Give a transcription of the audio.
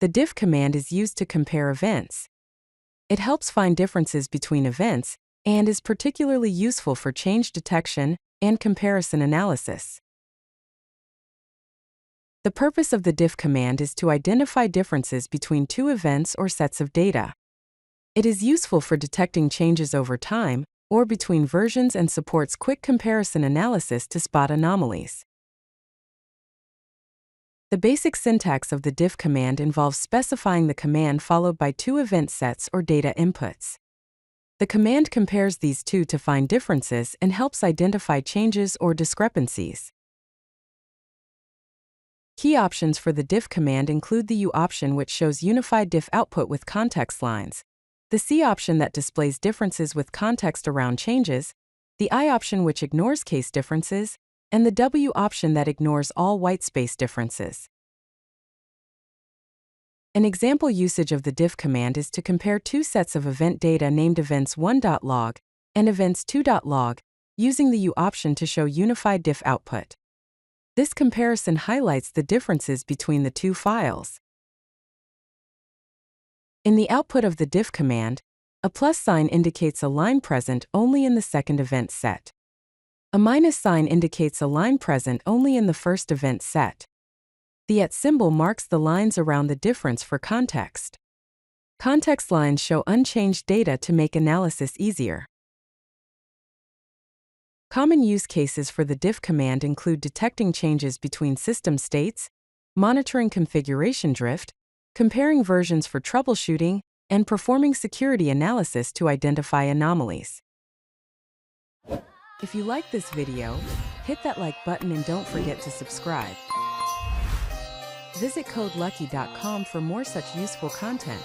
The diff command is used to compare events. It helps find differences between events and is particularly useful for change detection and comparison analysis. The purpose of the diff command is to identify differences between two events or sets of data. It is useful for detecting changes over time or between versions and supports quick comparison analysis to spot anomalies. The basic syntax of the diff command involves specifying the command followed by two event sets or data inputs. The command compares these two to find differences and helps identify changes or discrepancies. Key options for the diff command include the U option, which shows unified diff output with context lines, the C option that displays differences with context around changes, the I option which ignores case differences, and the W option that ignores all whitespace differences. An example usage of the diff command is to compare two sets of event data named events1.log and events2.log, using the U option to show unified diff output. This comparison highlights the differences between the two files. In the output of the diff command, a plus sign indicates a line present only in the second event set. A minus sign indicates a line present only in the first event set. The @ symbol marks the lines around the difference for context. Context lines show unchanged data to make analysis easier. Common use cases for the diff command include detecting changes between system states, monitoring configuration drift, comparing versions for troubleshooting, and performing security analysis to identify anomalies. If you like this video, hit that like button and don't forget to subscribe. Visit CodeLucky.com for more such useful content.